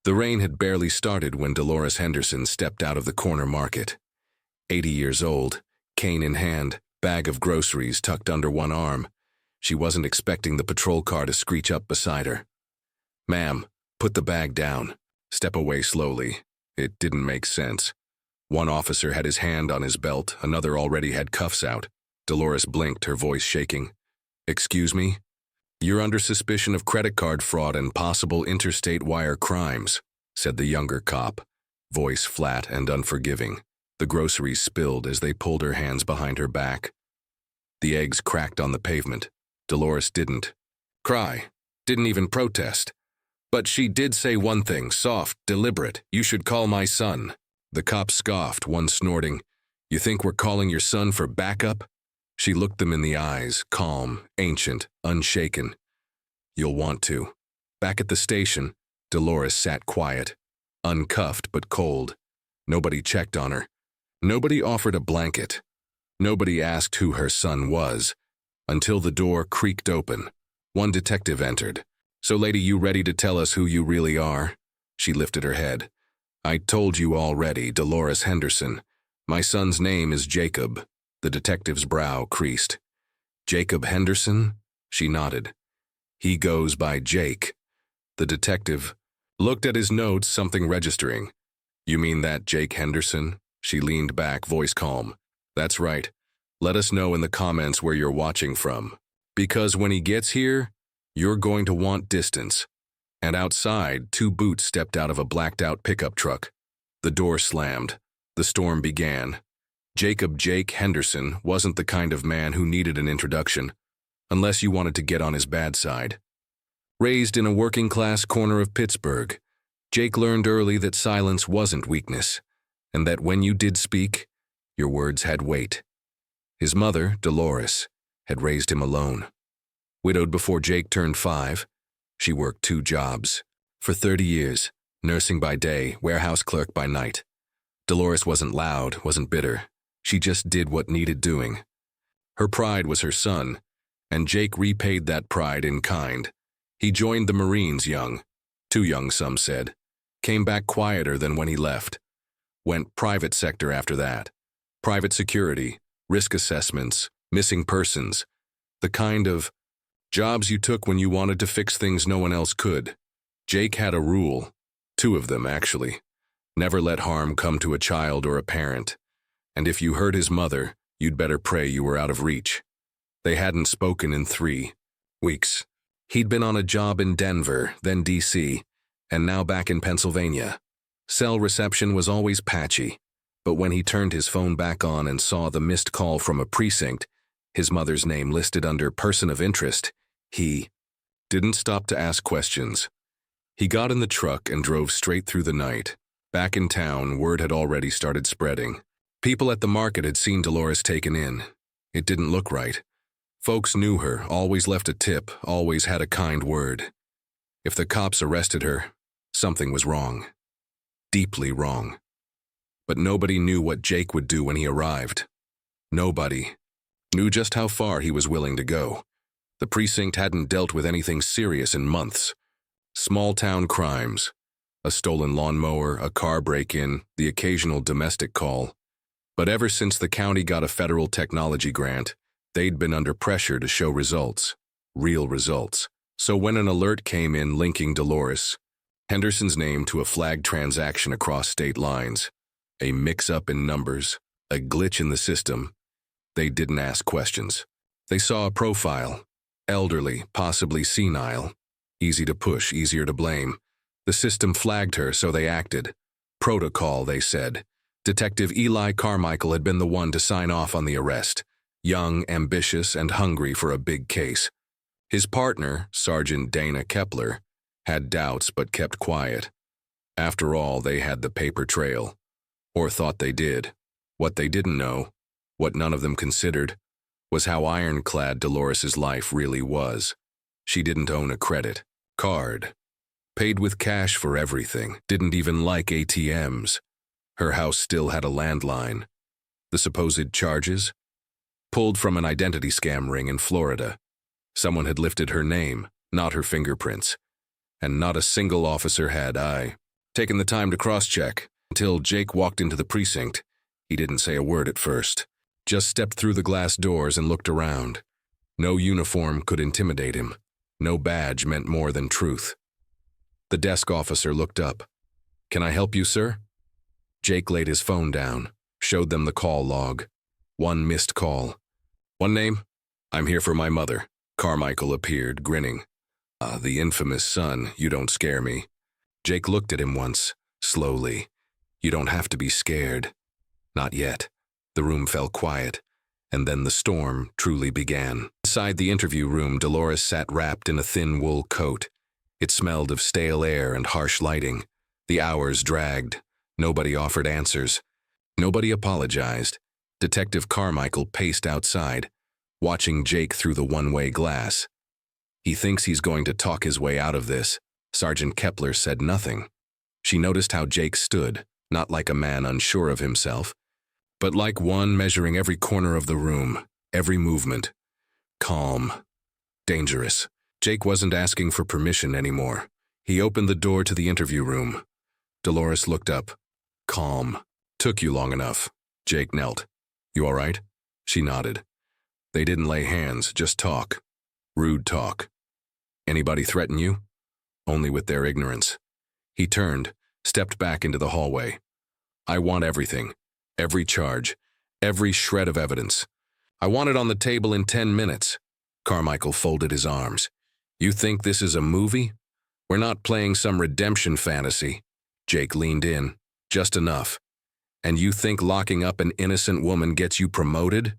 The rain had barely started when Dolores Henderson stepped out of the corner market. 80 years old, cane in hand, bag of groceries tucked under one arm. She wasn't expecting the patrol car to screech up beside her. "Ma'am, put the bag down. Step away slowly." It didn't make sense. One officer had his hand on his belt, another already had cuffs out. Dolores blinked, her voice shaking. "Excuse me? You're under suspicion of credit card fraud and possible interstate wire crimes," said the younger cop, voice flat and unforgiving. The groceries spilled as they pulled her hands behind her back. The eggs cracked on the pavement. Dolores didn't cry, didn't even protest. But she did say one thing, soft, deliberate: "You should call my son." The cop scoffed, one snorting, "You think we're calling your son for backup?" She looked them in the eyes, calm, ancient, unshaken. "You'll want to." Back at the station, Dolores sat quiet, uncuffed but cold. Nobody checked on her. Nobody offered a blanket. Nobody asked who her son was, until the door creaked open. One detective entered. "So, lady, you ready to tell us who you really are?" She lifted her head. "I told you already, Dolores Henderson. My son's name is Jacob." The detective's brow creased. "Jacob Henderson?" She nodded. "He goes by Jake." The detective looked at his notes, something registering. "You mean that Jake Henderson?" She leaned back, voice calm. "That's right. Let us know in the comments where you're watching from. Because when he gets here, you're going to want distance." And outside, two boots stepped out of a blacked-out pickup truck. The door slammed. The storm began. Jake Henderson wasn't the kind of man who needed an introduction, unless you wanted to get on his bad side. Raised in a working-class corner of Pittsburgh, Jake learned early that silence wasn't weakness, and that when you did speak, your words had weight. His mother, Dolores, had raised him alone. Widowed before Jake turned 5, she worked 2 jobs. For 30 years, nursing by day, warehouse clerk by night. Dolores wasn't loud, wasn't bitter. She just did what needed doing. Her pride was her son, and Jake repaid that pride in kind. He joined the Marines young, too young some said, came back quieter than when he left. Went private sector after that. Private security, risk assessments, missing persons, the kind of jobs you took when you wanted to fix things no one else could. Jake had a rule, 2 of them actually. Never let harm come to a child or a parent. And if you hurt his mother, you'd better pray you were out of reach. They hadn't spoken in 3 weeks. He'd been on a job in Denver, then D.C., and now back in Pennsylvania. Cell reception was always patchy, but when he turned his phone back on and saw the missed call from a precinct, his mother's name listed under person of interest, he didn't stop to ask questions. He got in the truck and drove straight through the night. Back in town, word had already started spreading. People at the market had seen Dolores taken in. It didn't look right. Folks knew her, always left a tip, always had a kind word. If the cops arrested her, something was wrong. Deeply wrong. But nobody knew what Jake would do when he arrived. Nobody knew just how far he was willing to go. The precinct hadn't dealt with anything serious in months. Small-town crimes, a stolen lawnmower, a car break-in, the occasional domestic call. But ever since the county got a federal technology grant, they'd been under pressure to show results, real results. So when an alert came in linking Dolores Henderson's name to a flagged transaction across state lines, a mix-up in numbers, a glitch in the system, they didn't ask questions. They saw a profile, elderly, possibly senile, easy to push, easier to blame. The system flagged her, so they acted. Protocol, they said. Detective Eli Carmichael had been the one to sign off on the arrest, young, ambitious, and hungry for a big case. His partner, Sergeant Dana Kepler, had doubts but kept quiet. After all, they had the paper trail. Or thought they did. What they didn't know, what none of them considered, was how ironclad Dolores's life really was. She didn't own a credit card. Paid with cash for everything. Didn't even like ATMs. Her house still had a landline. The supposed charges? Pulled from an identity scam ring in Florida. Someone had lifted her name, not her fingerprints. And not a single officer had taken the time to cross-check, until Jake walked into the precinct. He didn't say a word at first, just stepped through the glass doors and looked around. No uniform could intimidate him. No badge meant more than truth. The desk officer looked up. "Can I help you, sir?" Jake laid his phone down, showed them the call log. One missed call. "One name? I'm here for my mother." Carmichael appeared, grinning. The infamous son, you don't scare me." Jake looked at him once, slowly. "You don't have to be scared." Not yet. The room fell quiet, and then the storm truly began. Inside the interview room, Dolores sat wrapped in a thin wool coat. It smelled of stale air and harsh lighting. The hours dragged. Nobody offered answers. Nobody apologized. Detective Carmichael paced outside, watching Jake through the one-way glass. "He thinks he's going to talk his way out of this." Sergeant Kepler said nothing. She noticed how Jake stood, not like a man unsure of himself, but like one measuring every corner of the room, every movement. Calm. Dangerous. Jake wasn't asking for permission anymore. He opened the door to the interview room. Dolores looked up. Calm. "Took you long enough." Jake knelt. "You all right?" She nodded. They didn't lay hands, just talk. Rude talk. "Anybody threaten you?" "Only with their ignorance." He turned, stepped back into the hallway. "I want everything. Every charge. Every shred of evidence. I want it on the table in 10 minutes. Carmichael folded his arms. "You think this is a movie? We're not playing some redemption fantasy." Jake leaned in, just enough. "And you think locking up an innocent woman gets you promoted?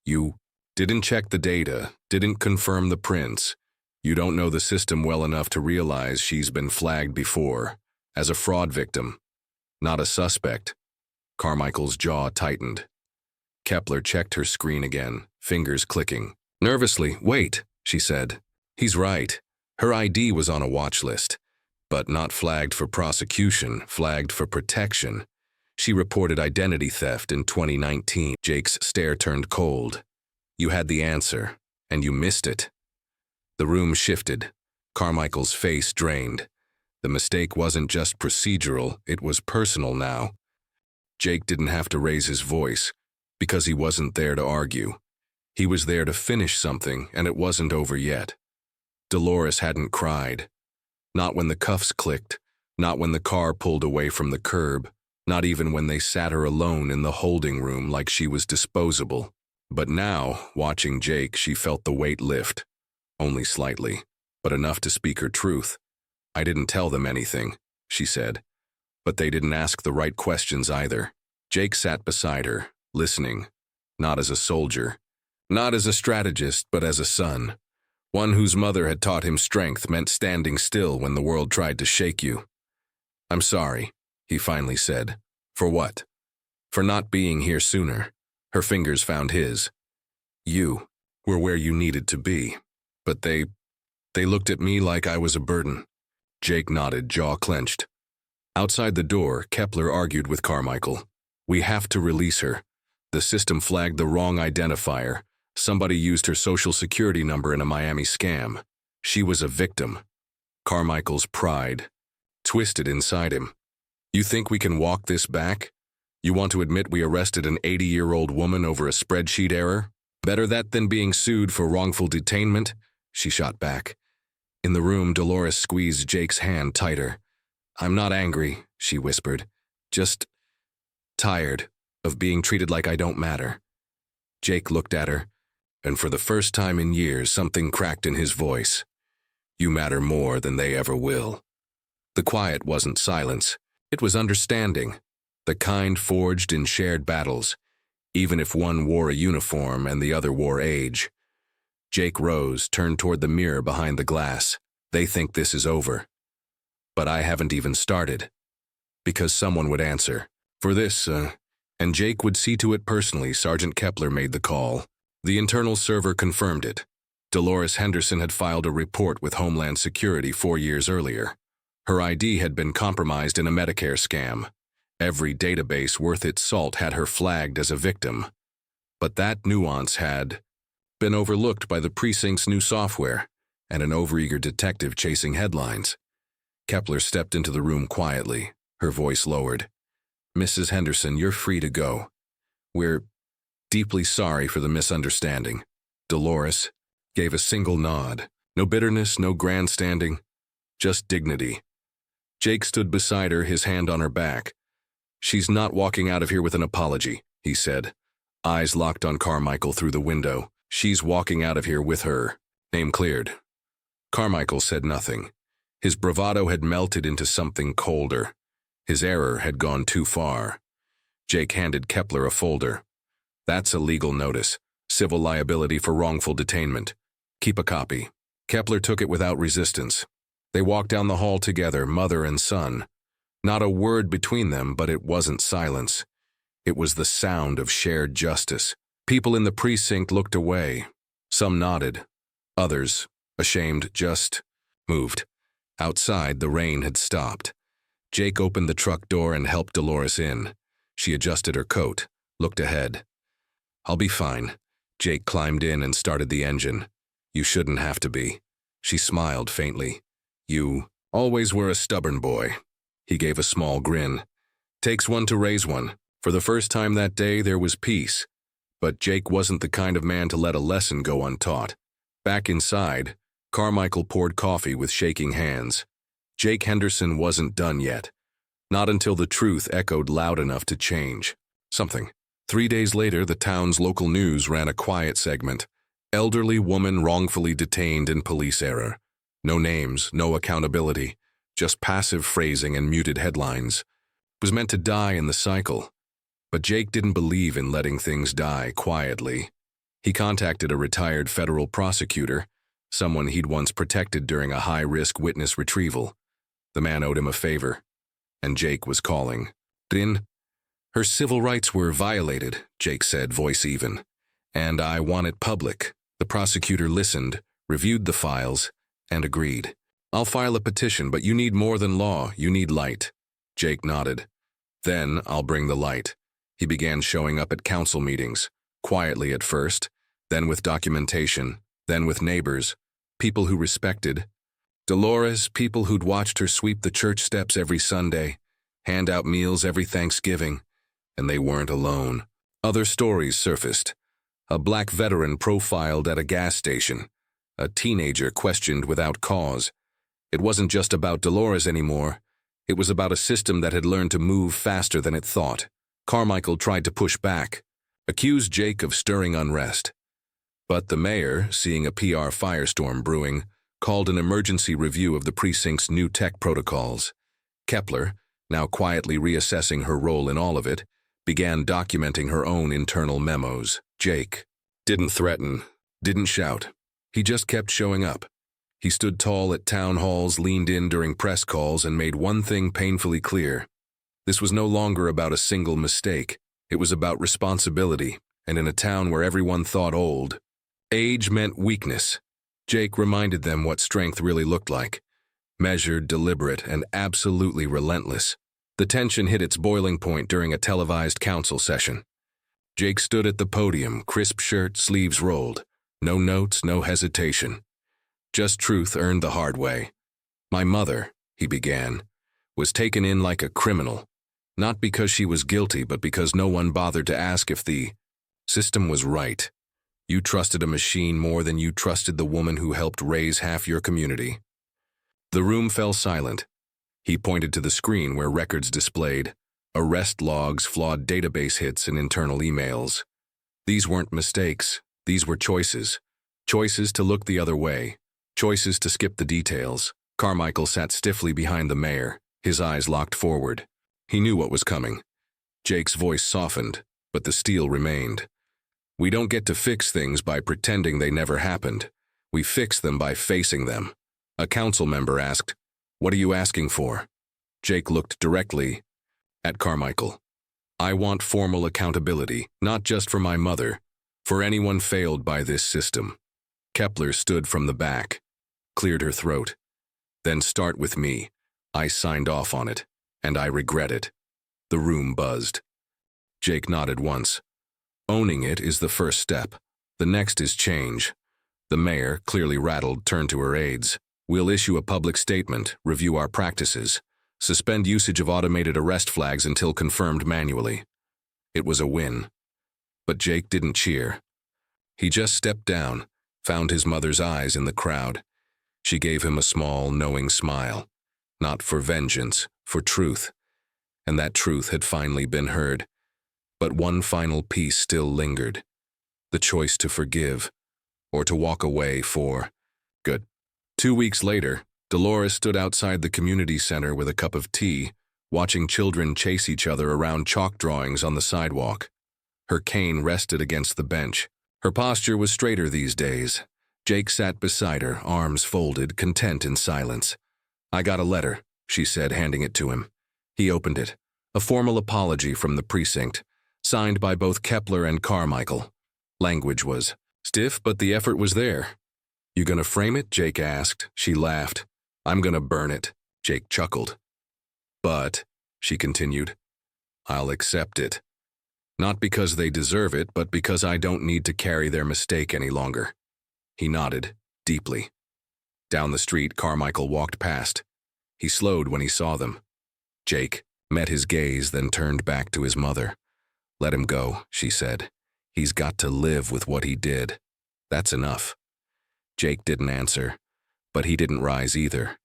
You didn't check the data, didn't confirm the prints. You don't know the system well enough to realize she's been flagged before, as a fraud victim, not a suspect." Carmichael's jaw tightened. Kepler checked her screen again, fingers clicking. Nervously, "Wait," she said. "He's right. Her ID was on a watch list, but not flagged for prosecution, flagged for protection. She reported identity theft in 2019. Jake's stare turned cold. "You had the answer, and you missed it." The room shifted. Carmichael's face drained. The mistake wasn't just procedural, it was personal now. Jake didn't have to raise his voice, because he wasn't there to argue. He was there to finish something, and it wasn't over yet. Dolores hadn't cried. Not when the cuffs clicked, not when the car pulled away from the curb, not even when they sat her alone in the holding room like she was disposable. But now, watching Jake, she felt the weight lift. Only slightly, but enough to speak her truth. "I didn't tell them anything," she said. But they didn't ask the right questions either. Jake sat beside her, listening, not as a soldier, not as a strategist, but as a son. One whose mother had taught him strength meant standing still when the world tried to shake you. "I'm sorry," he finally said. "For what?" "For not being here sooner." Her fingers found his. "You were where you needed to be. But they looked at me like I was a burden." Jake nodded, jaw clenched. Outside the door, Kepler argued with Carmichael. "We have to release her. The system flagged the wrong identifier. Somebody used her social security number in a Miami scam. She was a victim." Carmichael's pride twisted inside him. "You think we can walk this back? You want to admit we arrested an 80-year-old woman over a spreadsheet error? Better that than being sued for wrongful detainment?" She shot back. In the room, Dolores squeezed Jake's hand tighter. "I'm not angry," she whispered. "Just tired of being treated like I don't matter." Jake looked at her, and for the first time in years, something cracked in his voice. "You matter more than they ever will." The quiet wasn't silence. It was understanding, the kind forged in shared battles, even if one wore a uniform and the other wore age. Jake rose, turned toward the mirror behind the glass. "They think this is over. But I haven't even started." Because someone would answer. For this, and Jake would see to it personally. Sergeant Kepler made the call. The internal server confirmed it. Dolores Henderson had filed a report with Homeland Security 4 years earlier. Her ID had been compromised in a Medicare scam. Every database worth its salt had her flagged as a victim. But that nuance had been overlooked by the precinct's new software and an overeager detective chasing headlines. Kepler stepped into the room quietly, her voice lowered. "Mrs. Henderson, you're free to go. We're deeply sorry for the misunderstanding." Dolores gave a single nod. No bitterness, no grandstanding, just dignity. Jake stood beside her, his hand on her back. "She's not walking out of here with an apology," he said, eyes locked on Carmichael through the window. "She's walking out of here with her name cleared." Carmichael said nothing. His bravado had melted into something colder. His error had gone too far. Jake handed Kepler a folder. "That's a legal notice. Civil liability for wrongful detainment. Keep a copy." Kepler took it without resistance. They walked down the hall together, mother and son. Not a word between them, but it wasn't silence. It was the sound of shared justice. People in the precinct looked away. Some nodded. Others, ashamed, just moved. Outside, the rain had stopped. Jake opened the truck door and helped Dolores in. She adjusted her coat, looked ahead. "I'll be fine." Jake climbed in and started the engine. "You shouldn't have to be." She smiled faintly. "You always were a stubborn boy." He gave a small grin. "Takes one to raise one." For the first time that day, there was peace. But Jake wasn't the kind of man to let a lesson go untaught. Back inside, Carmichael poured coffee with shaking hands. Jake Henderson wasn't done yet. Not until the truth echoed loud enough to change something. 3 days later, the town's local news ran a quiet segment. "Elderly woman wrongfully detained in police error." No names, no accountability, just passive phrasing and muted headlines. It was meant to die in the cycle. But Jake didn't believe in letting things die quietly. He contacted a retired federal prosecutor, someone he'd once protected during a high-risk witness retrieval. The man owed him a favor, and Jake was calling. "Din, her civil rights were violated," Jake said, voice even. "And I want it public." The prosecutor listened, reviewed the files, and agreed. "I'll file a petition, but you need more than law, you need light." Jake nodded. "Then I'll bring the light." He began showing up at council meetings, quietly at first, then with documentation, then with neighbors, people who respected Dolores, people who'd watched her sweep the church steps every Sunday, hand out meals every Thanksgiving, and they weren't alone. Other stories surfaced. A black veteran profiled at a gas station. A teenager questioned without cause. It wasn't just about Dolores anymore. It was about a system that had learned to move faster than it thought. Carmichael tried to push back, accused Jake of stirring unrest. But the mayor, seeing a PR firestorm brewing, called an emergency review of the precinct's new tech protocols. Kepler, now quietly reassessing her role in all of it, began documenting her own internal memos. Jake didn't threaten, didn't shout. He just kept showing up. He stood tall at town halls, leaned in during press calls, and made one thing painfully clear. This was no longer about a single mistake. It was about responsibility, and in a town where everyone thought old, age meant weakness. Jake reminded them what strength really looked like. Measured, deliberate, and absolutely relentless. The tension hit its boiling point during a televised council session. Jake stood at the podium, crisp shirt, sleeves rolled. No notes, no hesitation. Just truth earned the hard way. "My mother," he began, "was taken in like a criminal. Not because she was guilty, but because no one bothered to ask if the system was right. You trusted a machine more than you trusted the woman who helped raise half your community." The room fell silent. He pointed to the screen where records displayed, arrest logs, flawed database hits, and internal emails. These weren't mistakes. These were choices. Choices to look the other way. Choices to skip the details. Carmichael sat stiffly behind the mayor, his eyes locked forward. He knew what was coming. Jake's voice softened, but the steel remained. "We don't get to fix things by pretending they never happened. We fix them by facing them." A council member asked, "What are you asking for?" Jake looked directly at Carmichael. "I want formal accountability, not just for my mother, for anyone failed by this system." Kepler stood from the back, cleared her throat. "Then start with me. I signed off on it, and I regret it." The room buzzed. Jake nodded once. "Owning it is the first step. The next is change." The mayor, clearly rattled, turned to her aides. We'll issue a public statement, review our practices, suspend usage of automated arrest flags until confirmed manually. It was a win. But Jake didn't cheer. He just stepped down, found his mother's eyes in the crowd. She gave him a small, knowing smile. Not for vengeance, for truth. And that truth had finally been heard. But one final piece still lingered. The choice to forgive, or to walk away for good. 2 weeks later, Dolores stood outside the community center with a cup of tea, watching children chase each other around chalk drawings on the sidewalk. Her cane rested against the bench. Her posture was straighter these days. Jake sat beside her, arms folded, content in silence. "I got a letter," she said, handing it to him. He opened it. A formal apology from the precinct, signed by both Kepler and Carmichael. Language was stiff, but the effort was there. "You gonna frame it?" Jake asked. She laughed. "I'm gonna burn it." Jake chuckled. "But," she continued, "I'll accept it. Not because they deserve it, but because I don't need to carry their mistake any longer." He nodded, deeply. Down the street, Carmichael walked past. He slowed when he saw them. Jake met his gaze, then turned back to his mother. "Let him go," she said. "He's got to live with what he did. That's enough." Jake didn't answer, but he didn't rise either.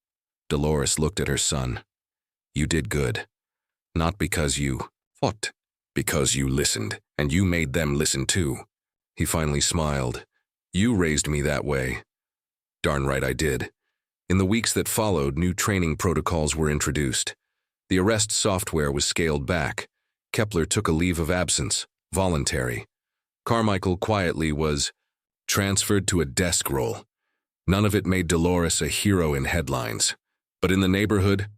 Dolores looked at her son. "You did good. Not because you fought, because you listened, and you made them listen too." He finally smiled. "You raised me that way." "Darn right I did." In the weeks that followed, new training protocols were introduced. The arrest software was scaled back. Kepler took a leave of absence, voluntary. Carmichael quietly was transferred to a desk role. None of it made Dolores a hero in headlines. But in the neighborhood,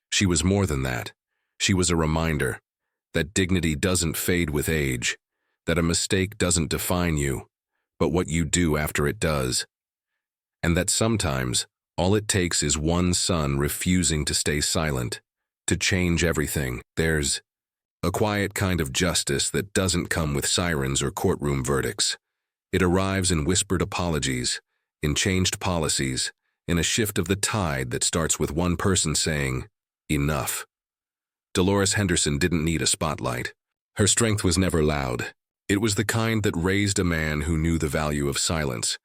she was more than that. She was a reminder that dignity doesn't fade with age, that a mistake doesn't define you, but what you do after it does. And that sometimes, all it takes is one son refusing to stay silent, to change everything. There's a quiet kind of justice that doesn't come with sirens or courtroom verdicts. It arrives in whispered apologies, in changed policies, in a shift of the tide that starts with one person saying, "Enough." Dolores Henderson didn't need a spotlight. Her strength was never loud. It was the kind that raised a man who knew the value of silence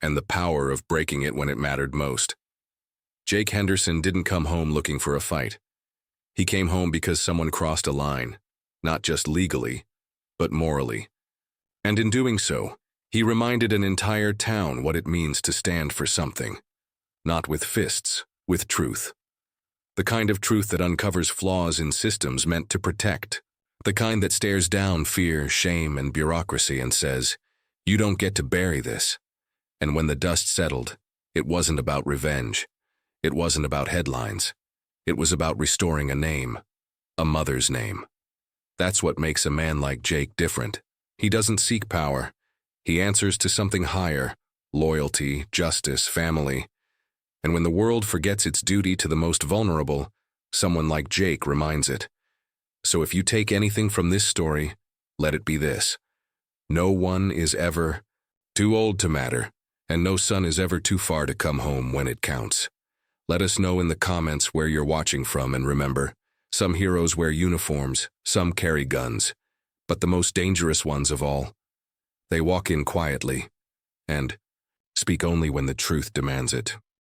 and the power of breaking it when it mattered most. Jake Henderson didn't come home looking for a fight. He came home because someone crossed a line, not just legally, but morally. And in doing so, he reminded an entire town what it means to stand for something. Not with fists, with truth. The kind of truth that uncovers flaws in systems meant to protect. The kind that stares down fear, shame, and bureaucracy and says, "You don't get to bury this." And when the dust settled, it wasn't about revenge. It wasn't about headlines. It was about restoring a name, a mother's name. That's what makes a man like Jake different. He doesn't seek power. He answers to something higher, loyalty, justice, family. And when the world forgets its duty to the most vulnerable, someone like Jake reminds it. So if you take anything from this story, let it be this. No one is ever too old to matter, and no son is ever too far to come home when it counts. Let us know in the comments where you're watching from, and remember, some heroes wear uniforms, some carry guns, but the most dangerous ones of all, they walk in quietly and speak only when the truth demands it.